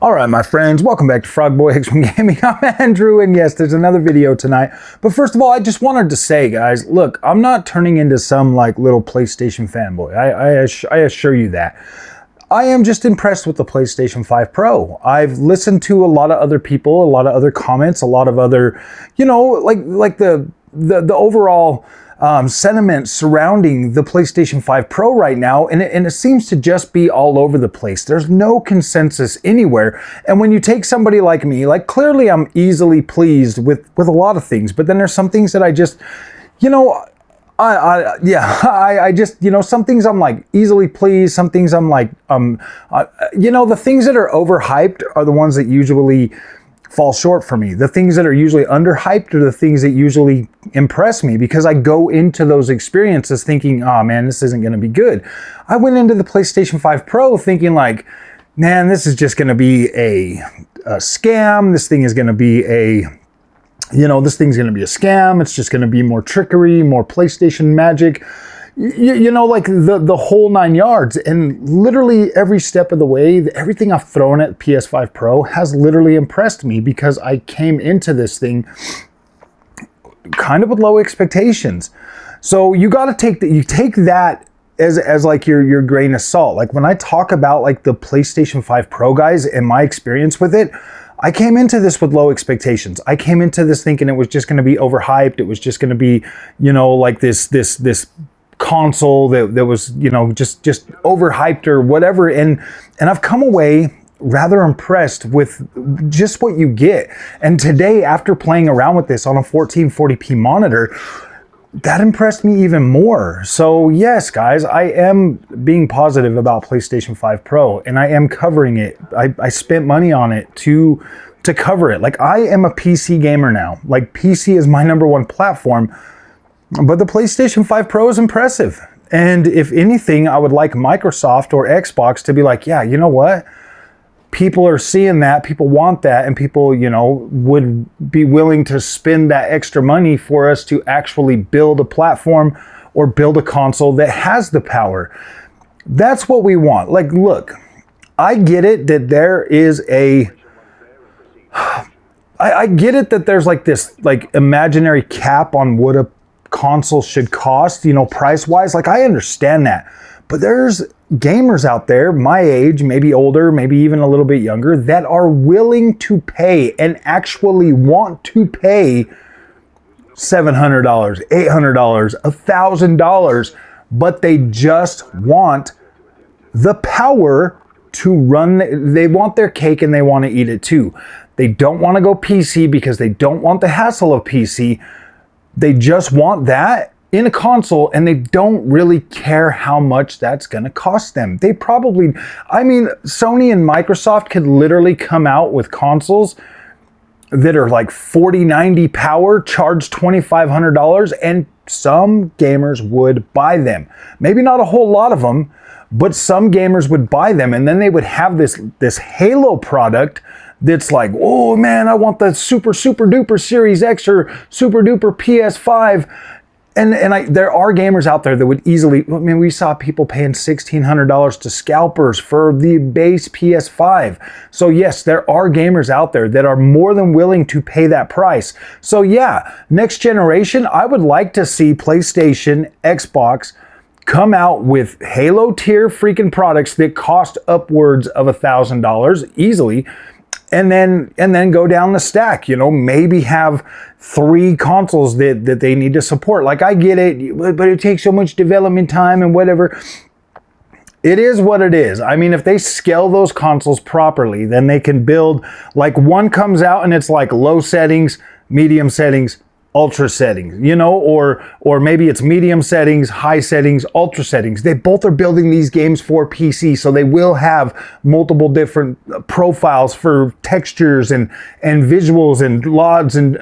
All right, my friends, welcome back to Frogboy X1 Gaming. I'm Andrew, and yes, there's another video tonight. But first of all, I just wanted to say, guys, look, I'm not turning into some like little PlayStation fanboy. I assure you that. I am just impressed with the PlayStation 5 Pro. I've listened to a lot of other people, a lot of other comments, a lot of other, you know, like the overall sentiment surrounding the PlayStation 5 Pro right now, and it seems to just be all over the place. There's no consensus anywhere. And when you take somebody like me, like clearly I'm easily pleased with a lot of things, but then there's some things that I just, you know, I just, you know, some things I'm like easily pleased, some things I'm like, you know, the things that are overhyped are the ones that usually fall short for me. The things that are usually underhyped are the things that usually impress me because I go into those experiences thinking, oh man, this isn't going to be good. I went into the PlayStation 5 Pro thinking like, man, this is just going to be a scam. This thing is going to be this thing's going to be a scam. It's just going to be more trickery, more PlayStation magic. You know, like the whole 9 yards. And literally every step of the way, everything I've thrown at PS5 Pro has literally impressed me because I came into this thing kind of with low expectations. So you got to take that as like your grain of salt. Like when I talk about like the PlayStation 5 Pro, guys, and my experience with it, I came into this with low expectations. I came into this thinking it was just going to be overhyped. It was just going to be, you know, like this console that was, you know, just overhyped or whatever, and I've come away rather impressed with just what you get. And today, after playing around with this on a 1440p monitor, that impressed me even more. So yes, guys, I am being positive about PlayStation 5 Pro, and I am covering it. I spent money on it to cover it. Like, I am a PC gamer now. Like, PC is my #1 platform. But the PlayStation 5 Pro is impressive. And if anything, I would like Microsoft or Xbox to be like, yeah, you know what? People are seeing that, people want that, and people, you know, would be willing to spend that extra money for us to actually build a platform or build a console that has the power. That's what we want. Like, look, I get it that there is I get it that there's like this like imaginary cap on what a console should cost, you know, price-wise. Like, I understand that. But there's gamers out there, my age, maybe older, maybe even a little bit younger, that are willing to pay and actually want to pay $700, $800, $1,000, but they just want the power to run. They want their cake and they want to eat it too. They don't want to go PC because they don't want the hassle of PC. They just want that in a console, and they don't really care how much that's going to cost them. They probably, I mean, Sony and Microsoft could literally come out with consoles that are like 4090 power, charge $2,500, and some gamers would buy them. Maybe not a whole lot of them, but some gamers would buy them, and then they would have this Halo product that's like, oh man, I want the super duper Series X or super duper PS5. And there are gamers out there that would easily, I mean, we saw people paying $1,600 to scalpers for the base PS5. So yes, there are gamers out there that are more than willing to pay that price. So yeah, next generation, I would like to see PlayStation, Xbox come out with Halo tier freaking products that cost upwards of $1,000 easily. And then go down the stack, you know, maybe have 3 consoles that they need to support. Like, I get it, but it takes so much development time and whatever. It is what it is. I mean, if they scale those consoles properly, then they can build, like, one comes out and it's like low settings, medium settings, ultra settings, you know, or maybe it's medium settings, high settings, ultra settings. They both are building these games for PC, so they will have multiple different profiles for textures and visuals and LODs, and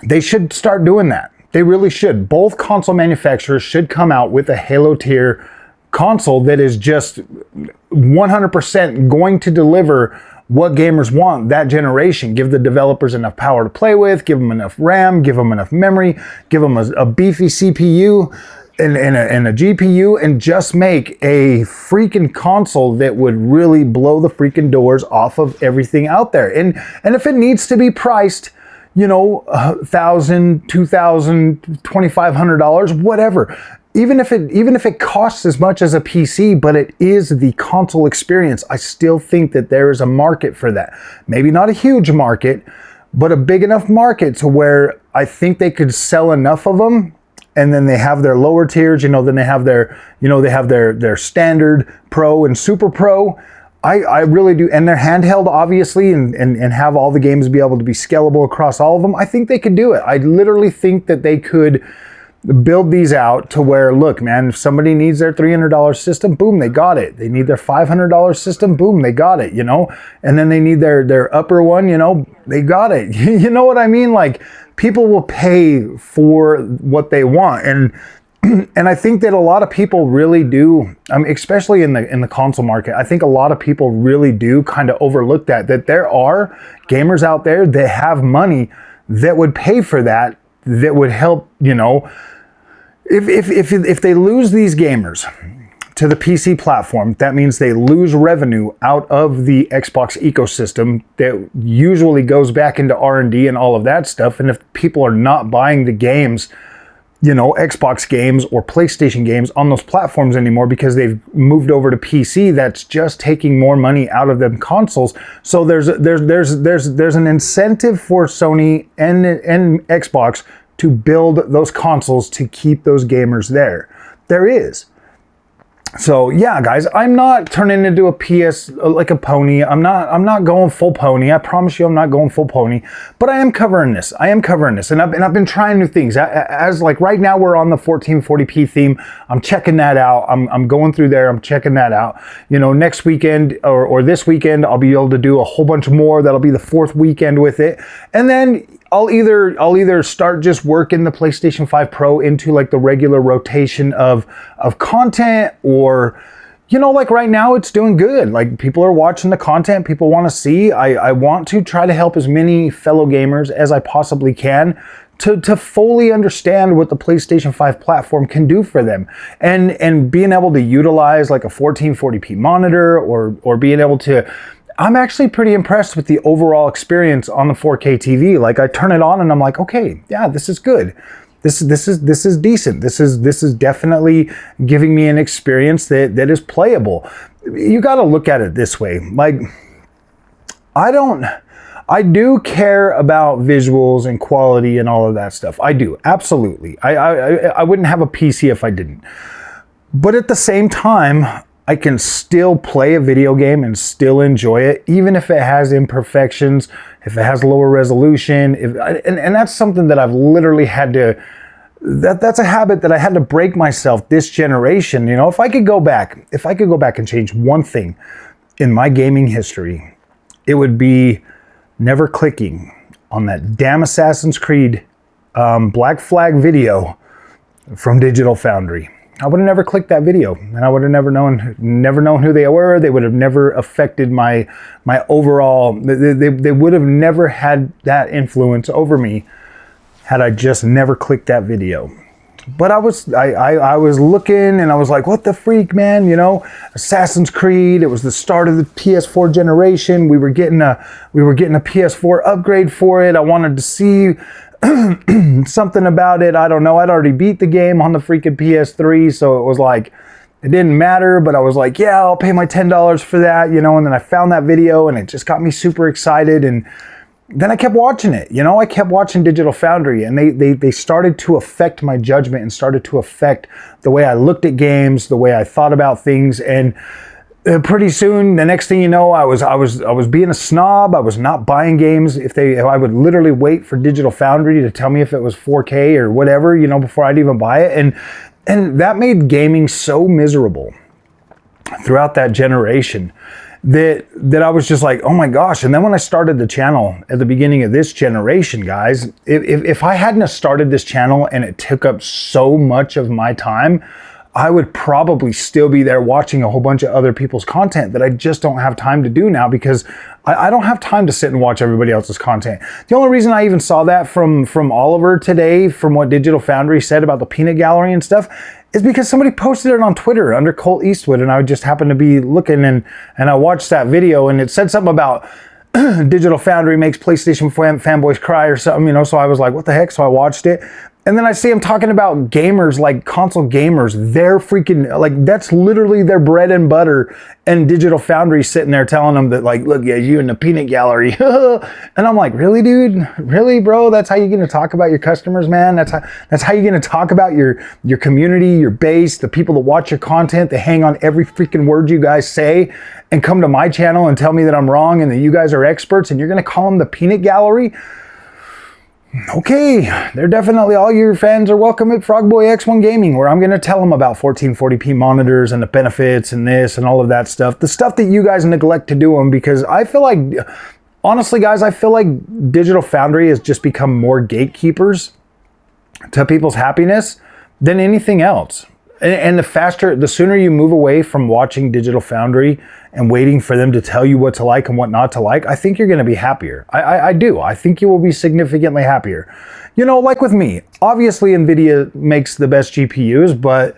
they should start doing that. They really should. Both console manufacturers should come out with a Halo tier console that is just 100% going to deliver what gamers want that generation. Give the developers enough power to play with, give them enough RAM, give them enough memory, give them a beefy CPU, and a GPU and just make a freaking console that would really blow the freaking doors off of everything out there. And if it needs to be priced, you know, $1,000, $2,000, $2,500, whatever. Even if it costs as much as a PC, but it is the console experience, I still think that there is a market for that. Maybe not a huge market, but a big enough market to where I think they could sell enough of them. And then they have their lower tiers, you know, then they have their, you know, they have their standard Pro and Super Pro. I really do. And they're handheld, obviously, and have all the games be able to be scalable across all of them. I think they could do it. I literally think that they could build these out to where, look, man, if somebody needs their $300 system, boom, they got it. They need their $500 system, boom, they got it, you know? And then they need their upper one, you know, they got it. You know what I mean? Like, people will pay for what they want. And I think that a lot of people really do, especially in the console market, I think a lot of people really do kind of overlook that there are gamers out there that have money that would pay for that would help, you know. If they lose these gamers to the PC platform, that means they lose revenue out of the Xbox ecosystem that usually goes back into R&D and all of that stuff. And if people are not buying the games, you know, Xbox games or PlayStation games on those platforms anymore because they've moved over to PC, that's just taking more money out of them consoles. So there's an incentive for Sony and Xbox to build those consoles to keep those gamers there. There is. So yeah, guys, I'm not turning into a PS like a pony. I'm not going full pony. I promise you, I'm not going full pony. But I am covering this. And I've been trying new things. As like right now, we're on the 1440p theme. I'm checking that out. I'm going through there. I'm checking that out. You know, next weekend or this weekend, I'll be able to do a whole bunch more. That'll be the 4th weekend with it, and then I'll either start just working the PlayStation 5 Pro into like the regular rotation of content, or, you know, like right now it's doing good. Like, people are watching the content, people want to see. I want to try to help as many fellow gamers as I possibly can to fully understand what the PlayStation 5 platform can do for them, and being able to utilize like a 1440p monitor or being able to. I'm actually pretty impressed with the overall experience on the 4K TV. Like, I turn it on and I'm like, okay, yeah, this is good. This is decent. This is definitely giving me an experience that is playable. You got to look at it this way. Like, I do care about visuals and quality and all of that stuff. I do, absolutely. I wouldn't have a PC if I didn't. But at the same time, I can still play a video game and still enjoy it, even if it has imperfections, if it has lower resolution, and that's something that I've literally had to, that's a habit that I had to break myself this generation. You know, if I could go back and change one thing in my gaming history, it would be never clicking on that damn Assassin's Creed Black Flag video from Digital Foundry. I would have never clicked that video, and I would have never known who they were. They would have never affected my overall. They would have never had that influence over me had I just never clicked that video. But I was looking, and I was like, what the freak, man? You know, Assassin's Creed. It was the start of the PS4 generation. We were getting a PS4 upgrade for it. I wanted to see something about it. I don't know. I'd already beat the game on the freaking PS3, so it was like, it didn't matter, but I was like, yeah, I'll pay my $10 for that, you know, and then I found that video and it just got me super excited, and then I kept watching it, you know, I kept watching Digital Foundry, and they started to affect my judgment and started to affect the way I looked at games, the way I thought about things, and pretty soon, the next thing you know, I was being a snob. I was not buying games. I would literally wait for Digital Foundry to tell me if it was 4K or whatever, you know, before I'd even buy it. And that made gaming so miserable throughout that generation that I was just like, oh my gosh. And then when I started the channel at the beginning of this generation, guys, if I hadn't have started this channel and it took up so much of my time, I would probably still be there watching a whole bunch of other people's content that I just don't have time to do now, because I don't have time to sit and watch everybody else's content. The only reason I even saw that from Oliver today, from what Digital Foundry said about the peanut gallery and stuff, is because somebody posted it on Twitter under Colt Eastwood, and I just happened to be looking, and I watched that video, and it said something about Digital Foundry makes PlayStation fanboys cry or something, you know, so I was like, what the heck? So I watched it. And then I see him talking about gamers, like console gamers. They're freaking, like, that's literally their bread and butter. And Digital Foundry sitting there telling them that, like, look, yeah, you in the peanut gallery. And I'm like, really, dude? Really, bro? That's how you're going to talk about your customers, man? That's how you're going to talk about your community, your base, the people that watch your content, that hang on every freaking word you guys say, and come to my channel and tell me that I'm wrong and that you guys are experts, and you're going to call them the peanut gallery? Okay, they're definitely, all your fans are welcome at Frogboy X1 Gaming, where I'm going to tell them about 1440p monitors and the benefits and this and all of that stuff. The stuff that you guys neglect to do them, because I feel like, honestly guys, I feel like Digital Foundry has just become more gatekeepers to people's happiness than anything else. And the sooner you move away from watching Digital Foundry and waiting for them to tell you what to like and what not to like, I think you're going to be happier. I do. I think you will be significantly happier. You know, like with me, obviously NVIDIA makes the best GPUs, but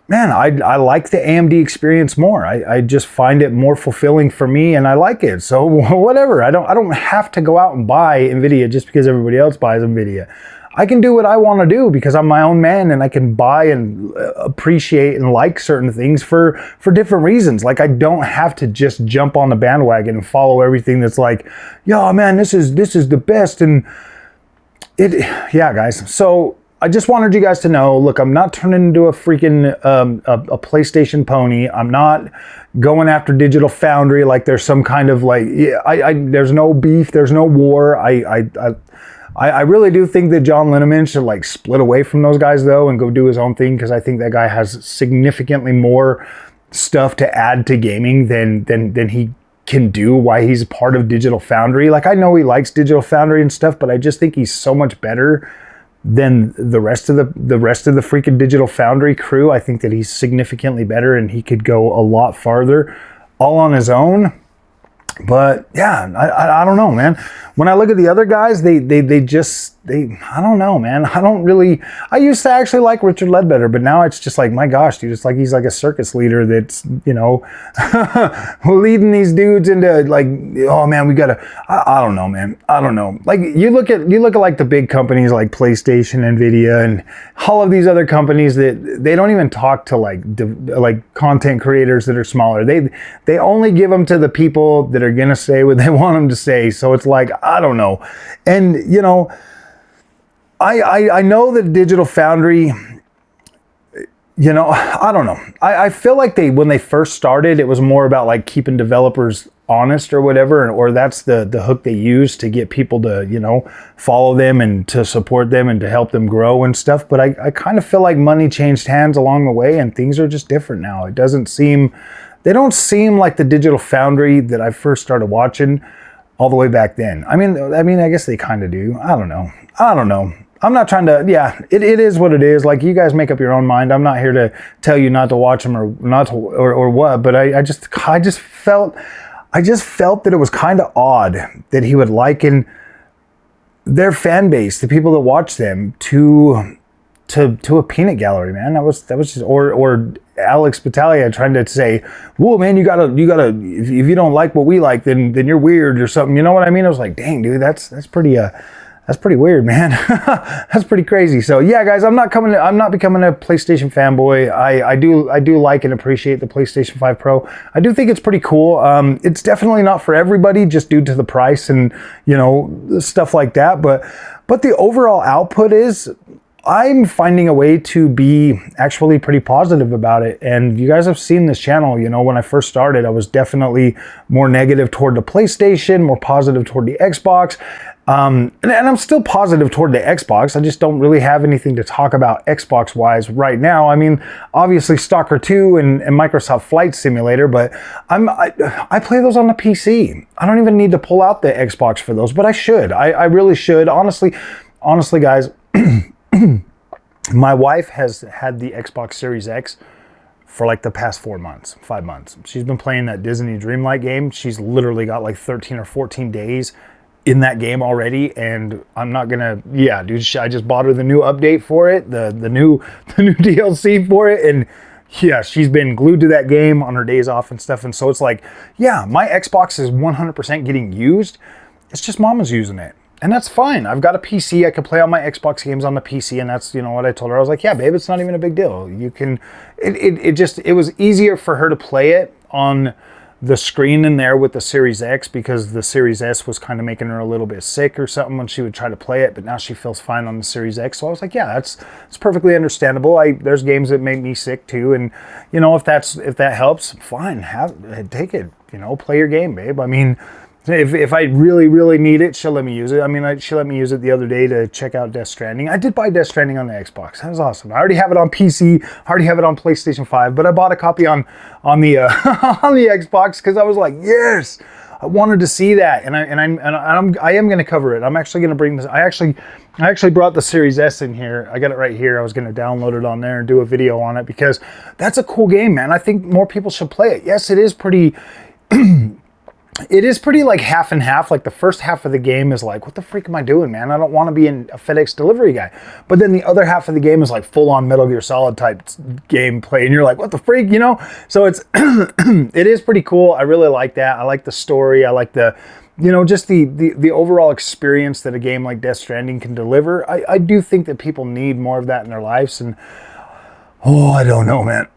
man, I like the AMD experience more. I just find it more fulfilling for me, and I like it. So whatever. I don't have to go out and buy NVIDIA just because everybody else buys NVIDIA. I can do what I want to do because I'm my own man, and I can buy and appreciate and like certain things for different reasons. Like, I don't have to just jump on the bandwagon and follow everything that's like, yo, man, this is the best. And yeah, guys. So I just wanted you guys to know, look, I'm not turning into a freaking a PlayStation pony. I'm not going after Digital Foundry like there's some kind of like, there's no beef, there's no war. I really do think that John Linneman should like split away from those guys though and go do his own thing, because I think that guy has significantly more stuff to add to gaming than he can do while he's part of Digital Foundry. Like, I know he likes Digital Foundry and stuff, but I just think he's so much better than the rest of the freaking Digital Foundry crew. I think that he's significantly better, and he could go a lot farther all on his own. But yeah, I don't know, man. When I look at the other guys, they I don't know, man. I used to actually like Richard Ledbetter, but now it's just like, my gosh, dude, it's like he's like a circus leader that's, you know, leading these dudes into like, oh man, we gotta, I don't know, man. I don't know. Like, you look at like the big companies like PlayStation, NVIDIA, and all of these other companies that they don't even talk to like content creators that are smaller. They only give them to the people that are gonna say what they want them to say. So it's like, I don't know. And you know, I know that Digital Foundry, you know, I don't know. I feel like when they first started, it was more about like keeping developers honest or whatever, or that's the hook they use to get people to, you know, follow them and to support them and to help them grow and stuff. But I kind of feel like money changed hands along the way, and things are just different now. They don't seem like the Digital Foundry that I first started watching all the way back then. I mean, I guess they kind of do. I don't know. I'm not trying to, yeah, it is what it is. Like, you guys make up your own mind. I'm not here to tell you not to watch them or not to, or what, but I just felt that it was kind of odd that he would liken their fan base, the people that watch them, to a peanut gallery, man. That was just, or Alex Battaglia trying to say, whoa, man, you gotta, if you don't like what we like, then you're weird or something. You know what I mean? I was like, dang, dude, that's pretty weird, man. That's pretty crazy. So yeah, guys, I'm not becoming a PlayStation fanboy. I do like and appreciate the PlayStation 5 Pro. I do think it's pretty cool. It's definitely not for everybody, just due to the price and, you know, stuff like that. But the overall output is, I'm finding a way to be actually pretty positive about it. And you guys have seen this channel, you know, when I first started, I was definitely more negative toward the PlayStation, more positive toward the Xbox. And I'm still positive toward the Xbox. I just don't really have anything to talk about Xbox wise right now. I mean, obviously Stalker 2 and Microsoft Flight Simulator, but I play those on the PC. I don't even need to pull out the Xbox for those, but I should. I really should. Honestly, guys, my wife has had the Xbox Series X for like the past 5 months. She's been playing that Disney Dreamlight game. She's literally got like 13 or 14 days in that game already, and I'm not gonna, yeah, dude, I just bought her the new update for it, the new DLC for it, and yeah, she's been glued to that game on her days off and stuff. And so it's like, yeah, my Xbox is 100% getting used. It's just mama's using it. And that's fine. I've got a PC. I can play all my Xbox games on the PC. And that's, you know, what I told her. I was like, yeah, babe, it's not even a big deal. You can, it was easier for her to play it on the screen in there with the Series X, because the Series S was kind of making her a little bit sick or something when she would try to play it, but now she feels fine on the Series X. So I was like, yeah, it's perfectly understandable. There's games that make me sick too, and you know, if that helps, fine, take it, you know, play your game, babe. I mean, if I really need it, she'll let me use it. I mean, she let me use it the other day to check out Death Stranding. I did buy Death Stranding on the Xbox. That was awesome. I already have it on PC. I already have it on PlayStation 5, but I bought a copy on the on the Xbox because I was like, yes, I wanted to see that, and I am going to cover it. I'm actually going to bring this. I actually brought the Series S in here. I got it right here. I was going to download it on there and do a video on it because that's a cool game, man. I think more people should play it. Yes, it is pretty. It is pretty like half and half. Like the first half of the game is like, what the freak am I doing, man? I don't want to be a FedEx delivery guy. But then the other half of the game is like full on Metal Gear Solid type gameplay. And you're like, what the freak, you know? So it is pretty cool. I really like that. I like the story. I like the, you know, just the overall experience that a game like Death Stranding can deliver. I do think that people need more of that in their lives. And, oh, I don't know, man.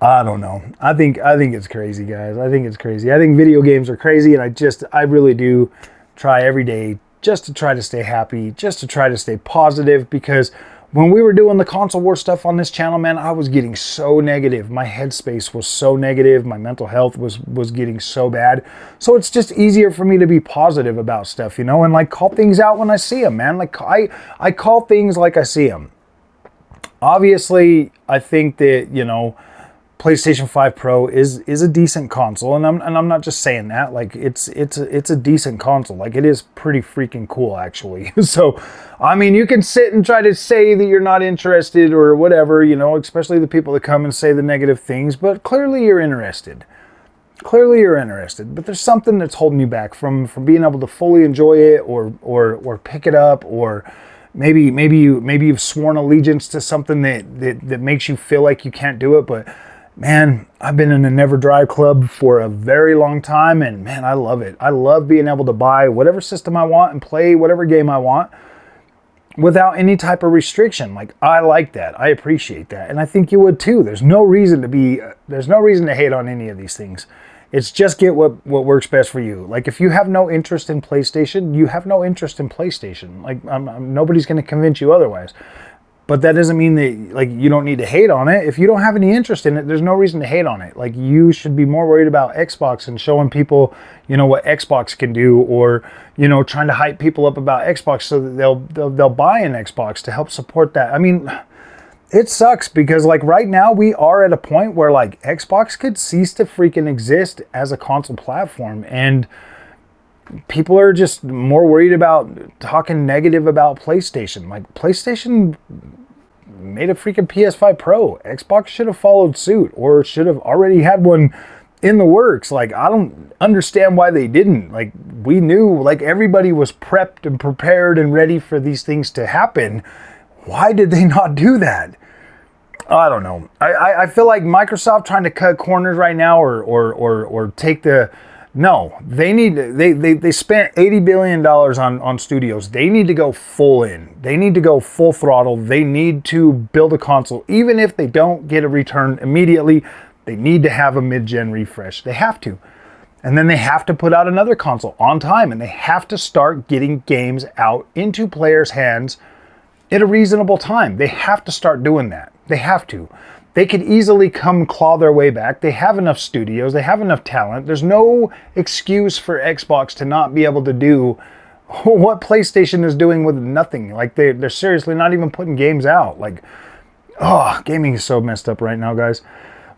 I don't know. I think it's crazy, guys. I think it's crazy. I think video games are crazy, and I really do try every day just to try to stay happy, just to try to stay positive, because when we were doing the console war stuff on this channel, man, I was getting so negative. My headspace was so negative. My mental health was getting so bad. So it's just easier for me to be positive about stuff, you know, and like call things out when I see them, man. Like I call things like I see them. Obviously, I think that, you know, PlayStation 5 Pro is a decent console, and I'm not just saying that. Like it's a decent console. Like it is pretty freaking cool, actually. So, I mean, you can sit and try to say that you're not interested or whatever, you know, especially the people that come and say the negative things, but clearly you're interested. Clearly you're interested, but there's something that's holding you back from being able to fully enjoy it or pick it up, or maybe you've sworn allegiance to something that makes you feel like you can't do it, but man, I've been in a Never Drive Club for a very long time, and man, I love it. I love being able to buy whatever system I want and play whatever game I want without any type of restriction. Like, I like that. I appreciate that, and I think you would too. There's no reason to hate on any of these things. It's just get what works best for you. Like, if you have no interest in PlayStation, you have no interest in PlayStation. Like, nobody's going to convince you otherwise. But that doesn't mean that, like, you don't need to hate on it. If you don't have any interest in it, there's no reason to hate on it. Like, you should be more worried about Xbox and showing people, you know, what Xbox can do, or, you know, trying to hype people up about Xbox so that they'll buy an Xbox to help support that. I mean, it sucks because, like, right now we are at a point where, like, Xbox could cease to freaking exist as a console platform, and people are just more worried about talking negative about PlayStation. Like, PlayStation made a freaking PS5 Pro. Xbox should have followed suit, or should have already had one in the works. Like, I don't understand why they didn't. Like, we knew, like, everybody was prepped and prepared and ready for these things to happen. Why did they not do that? I don't know. I feel like Microsoft trying to cut corners right now, or take the... No, they spent $80 billion on studios. They need to go full in. They need to go full throttle. They need to build a console. Even if they don't get a return immediately, they need to have a mid-gen refresh. They have to. And then they have to put out another console on time, and they have to start getting games out into players' hands at a reasonable time. They have to start doing that. They have to. They could easily come claw their way back. They have enough studios. They have enough talent. There's no excuse for Xbox to not be able to do what PlayStation is doing with nothing. Like, they're seriously not even putting games out. Like, oh, gaming is so messed up right now, guys.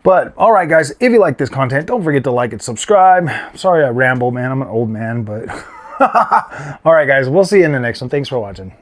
But, all right, guys, if you like this content, don't forget to like and subscribe. Sorry I ramble, man. I'm an old man, but... All right, guys, we'll see you in the next one. Thanks for watching.